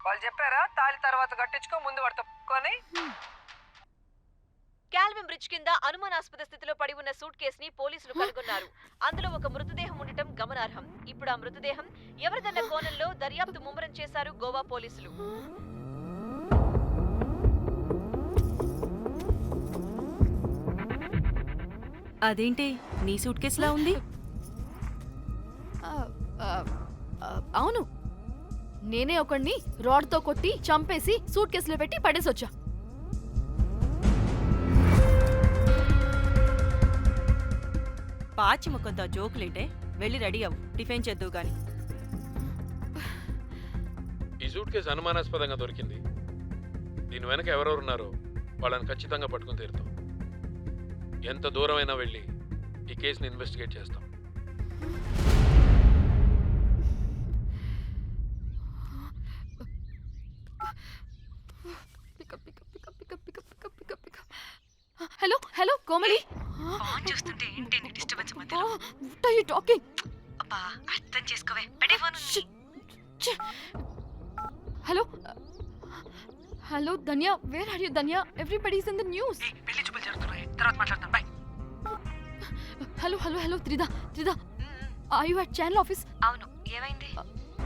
వాళ్ళు చెప్పారా తాళి తర్వాత కట్టించుకో ముందు వాడితో కొని. కాల్విన్ బ్రిడ్జ్ కింద అనుమానాస్పద స్థితిలో పడి ఉన్న సూట్ కేసుని పోలీసులు కనుగొన్నారు. అందులో ఒక మృతదేహం ఉండటం గమనార్హం. ఇప్పుడు ఆ మృతదేహం ఎవరిదన్న కోణంలో దర్యాప్తు ముమ్మరం చేశారు గోవా పోలీసులు. అదేంటి నీ సూట్ కేసులా ఉంది? అవును, నేనే ఒకడిని రాడ్తో కొట్టి చంపేసి సూట్ కేసులో పెట్టి పడేసొచ్చా. పాచి ముఖంతో జోకులేంటే వెళ్ళి రెడీ అవ్వు, టిఫిన్ చేద్దువు గాని. ఈ సూట్ కేసు అనుమానాస్పదంగా దొరికింది. దీని వెనక ఎవరెవరున్నారో వాళ్ళని ఖచ్చితంగా పట్టుకుని తీరుతాం. ఎంత దూరమైనా వెళ్ళి ఈ కేసుని ఇన్వెస్టిగేట్ చేస్తాం. హలో హలో కోమలి, ఫోన్ చూస్తుంటే ఏంటి నీ డిస్టర్బెన్స్ మధ్యలో? What are you talking? అబ్బా అర్థం చేసుకోవే, పెట్టే ఫోన్. Hello hello Dhanya, where are you Dhanya? Everybody is in the news. పెళ్లి చూపులు జరుగుతున్నాయి, తర్వాత మాట్లాడతాను. Bye. Hello hello hello Trida, Trida, are you at channel office? అవును, ఏమైంది?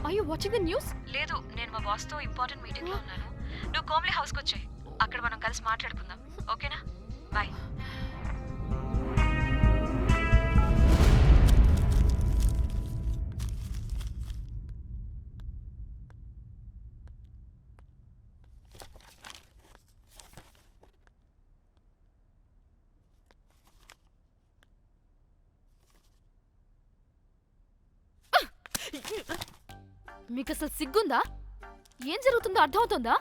Are you watching the news? లేదు, నేను మా బాస్ తో ఇంపార్టెంట్ మీటింగ్ లో ఉన్నాను. నువ్వు కోమ్లీ హౌస్ కి వచ్చాయి, అక్కడ మనం కలిసి మాట్లాడుకుందాం. ఓకేనా? బాయ్. మీకు అసలు సిగ్గుందా? ఏం జరుగుతుందో అర్థమవుతుందా?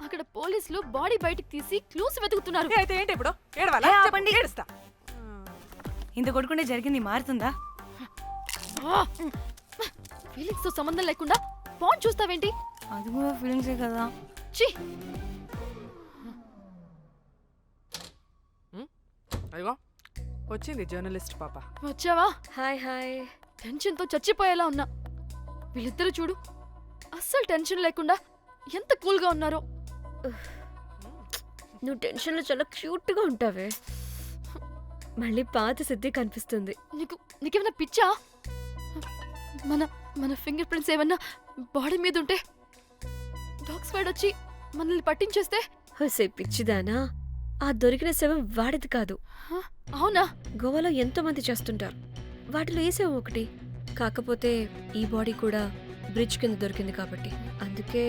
అక్కడ పోలీసులు బాడీ బయటికి తీసి క్లూస్ వెతుకుతున్నారు. అయితే ఏంటి ఇప్పుడు ఏడవాలా? ఆపండి. ఏడుస్తా. ఇంత కొడుకుంటే జరిగింది మారుతుందా? ఫీలింగ్స్ తో సంబంధం లేకుండా ఫోన్ చూస్తావేంటి? అది కూడా ఫీలింగ్సే కదా. ఛీ, అయ్యో వచ్చింది జర్నలిస్ట్ పాప. వచ్చావా? Hi hi. టెన్షన్ తో చచ్చిపోయేలా ఉన్నా. వీళ్ళిద్దరు చూడు, అస్సలు టెన్షన్ లేకుండా ఎంత కూల్ గా ఉన్నారో. నువ్వు టెన్షన్లో చాలా క్యూట్గా ఉంటావే. మళ్ళీ పాత సిద్ధి కనిపిస్తుంది. నీకేమైనా పిచ్చా? మన మన ఫింగర్ ప్రింట్స్ ఏమన్నా బాడీ మీద ఉంటే డాగ్ స్క్వాడ్ వచ్చి మనల్ని పట్టించేస్తే? హోసే పిచ్చిదానా, ఆ దొరికిన శవం వాడిది కాదు. అవునా? గోవాలో ఎంతో మంది చేస్తుంటారు, వాటిలో ఏ శవం ఒకటి. కాకపోతే ఈ బాడీ కూడా బ్రిడ్జ్ కింద దొరికింది కాబట్టి అందుకే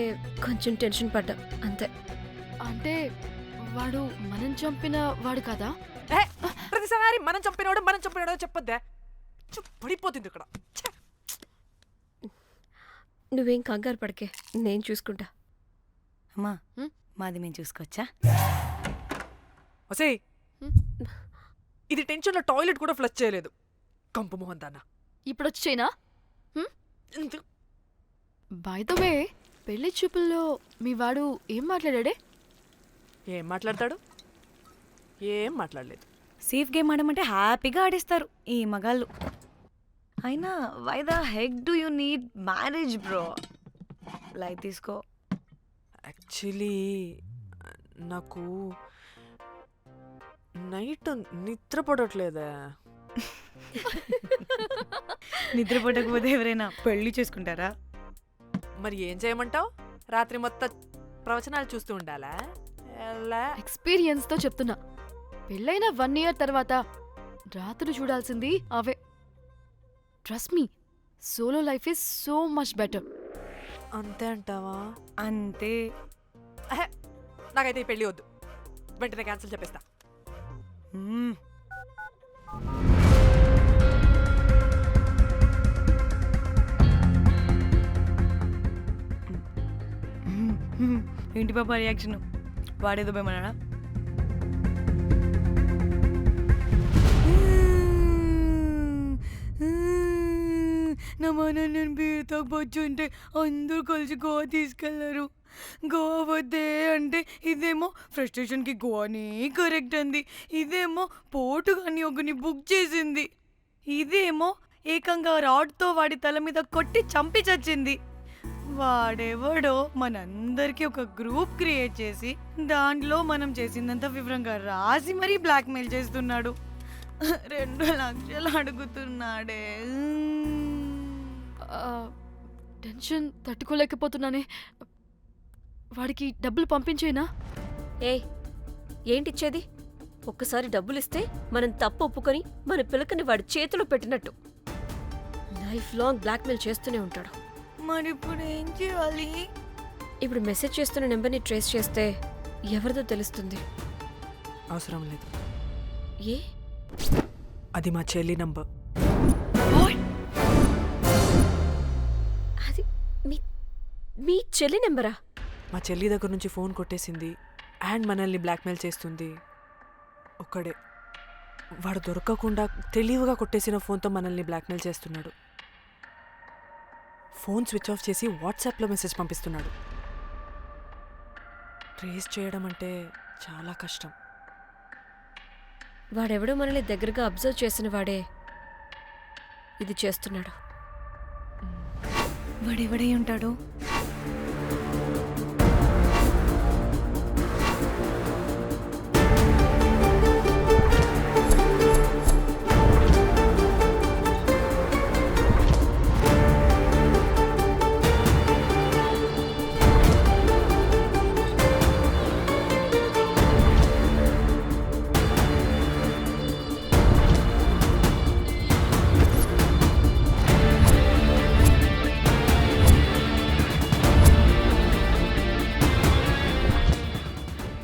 కొంచెం టెన్షన్ పడ్డా, అంతే. అంటే వాడు మనం చంపిన వాడు కదా? ప్రతిసారి మనం చంపినోడో చెప్పొద్దే, పడిపోతుంది ఇక్కడ. నువ్వేం కంగారు పడకే, నేను చూసుకుంటా. అమ్మా, మాది మేము చూసుకోవచ్చా? ఒసేయ్, ఇది టెన్షన్ లో టాయిలెట్ కూడా ఫ్లష్ చేయలేదు. కంపు మోహన్ దాన్న. ఇప్పుడు వచ్చి చైనా? బై ద వే, పెళ్లి చూపుల్లో మీ వాడు ఏం మాట్లాడాడే? ఏం మాట్లాడతాడు? ఏం మాట్లాడలేదు. సేఫ్ గేమ్ ఆడమంటే హ్యాపీగా ఆడిస్తారు ఈ మగాళ్ళు. అయినా why the heck do you need marriage bro? Light తీసుకో. యాక్చువల్లీ నాకు నైట్ నిద్ర పడట్లేదా. నిద్రపోటకపోతే ఎవరైనా పెళ్లి చేసుకుంటారా? మరి ఏం చేయమంటావు? రాత్రి మొత్తం ప్రవచనాలు చూస్తూ ఉండాలా? ఎక్స్పీరియన్స్ తో చెప్తున్నా, పెళ్ళైన 1 year తర్వాత రాత్రులు చూడాల్సింది అవే. Trust me, solo life is so much better. అంతే అంటావా? అంతే. నాకైతే ఈ పెళ్ళి వద్దు, వెంటనే క్యాన్సిల్ చెప్పేస్తా. ఏంటి పాప రియాక్షన్? వాడేదో భయమన్నాడా? నా మన నేను బీర్ తాగొచ్చుంటే అందరూ కలిసి గోవా తీసుకెళ్లారు. గోవా వద్దే అంటే ఇదేమో ఫ్రస్ట్రేషన్కి గోవానే కరెక్ట్ అంది, ఇదేమో పోటు కానీ ఒకని బుక్ చేసింది, ఇదేమో ఏకంగా రాడ్తో వాడి తల మీద కొట్టి చంపి చచ్చింది. వాడెవడో మనందరికీ ఒక గ్రూప్ క్రియేట్ చేసి దాంట్లో మనం చేసిందంత వివరంగా రాసి మరీ బ్లాక్మెయిల్ చేస్తున్నాడు. 2 లక్షలు అడుగుతున్నాడే. టెన్షన్ తట్టుకోలేకపోతున్నానే. వాడికి డబ్బులు పంపించేనా? ఏయ్, ఏంటిచ్చేది? ఒక్కసారి డబ్బులిస్తే మనం తప్పు ఒప్పుకొని మన పిలకని వాడి చేతిలో పెట్టినట్టు. లైఫ్ లాంగ్ బ్లాక్మెయిల్ చేస్తూనే ఉంటాడు. మరి ఇప్పుడు ఏం చేయాలి? ఇప్పుడు మెసేజ్ చేస్తున్న నెంబర్ని ట్రేస్ చేస్తే ఎవరిదో తెలుస్తుంది. అవసరం లేదు, ఏ? అది మా చెల్లి నంబర్. అది మీ చెల్లి నెంబరా? మా చెల్లి దగ్గర నుంచి ఫోన్ కొట్టేసింది అండ్ మనల్ని బ్లాక్మెయిల్ చేస్తుంది. ఒక్కడే, వాడు దొరకకుండా తెలివిగా కొట్టేసిన ఫోన్తో మనల్ని బ్లాక్మెయిల్ చేస్తున్నాడు. ఫోన్ స్విచ్ ఆఫ్ చేసి వాట్సాప్లో మెసేజ్ పంపిస్తున్నాడు. ట్రేస్ చేయడం అంటే చాలా కష్టం. వాడెవడో మనల్ని దగ్గరగా అబ్జర్వ్ చేసిన వాడే ఇది చేస్తున్నాడు. వాడెవడై ఉంటాడు?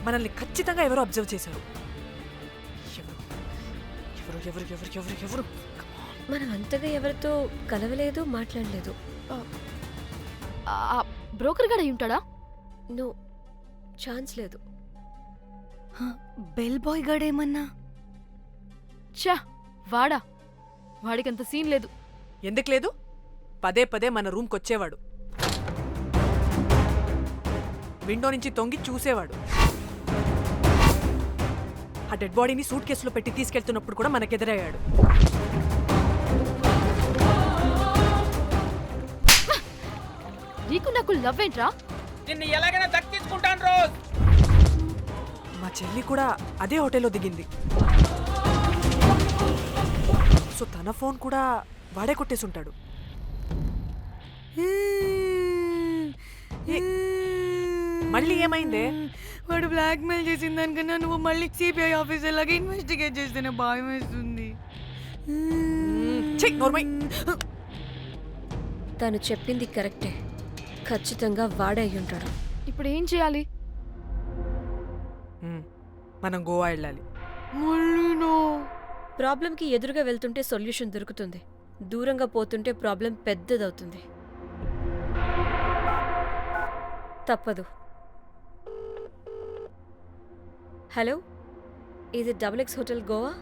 మనల్ని ఖచ్చితంగా ఎవరో అబ్జర్వ్ చేశారు. ఎవరు ఎవరు ఎవరు ఎవరు ఎవరు? మనం అంతగా ఎవరితో కలవలేదు, మాట్లాడలేదు. బ్రోకర్ గడ అయి ఉంటాడా? నో, ఛాన్స్ లేదు. బెల్ బాయ్ గడేమన్నా? ఛా, వాడా? వాడికంత సీన్ లేదు. ఎందుకు లేదు? పదే పదే మన రూమ్కి వచ్చేవాడు, విండో నుంచి తొంగి చూసేవాడు. ఆ డెడ్ బాడీని సూట్ కేసులో పెట్టి తీసుకెళ్తున్నప్పుడు కూడా మనకెదురయ్యాడు. నీకు నాకు లవ్ ఏంట్రా? నిన్ను ఎలాగైనా దక్కించుకుంటాను రోజ్. మా చెల్లి కూడా అదే హోటల్లో దిగింది. సో తన ఫోన్ కూడా వాడే కొట్టేసుంటాడు. మళ్ళీ ఏమైందే? వాడు బ్లాక్మెయిల్ చేసిన దానికన్నా నువ్వు మళ్ళీ సిబిఐ ఆఫీసర్ లాగా ఇన్వెస్టిగేట్ చేస్తేనే భయం వేస్తుంది. తను చెప్పింది కరెక్టే. ఖచ్చితంగా వాడే అయి ఉంటాడు. ఇప్పుడు ఏం చేయాలి? మనం గోవా వెళ్ళాలి. ప్రాబ్లంకి ఎదురుగా వెళ్తుంటే సొల్యూషన్ దొరుకుతుంది, దూరంగా పోతుంటే ప్రాబ్లం పెద్దదవుతుంది. తప్పదు. హలో, ఇది XX హోటల్ గోవా?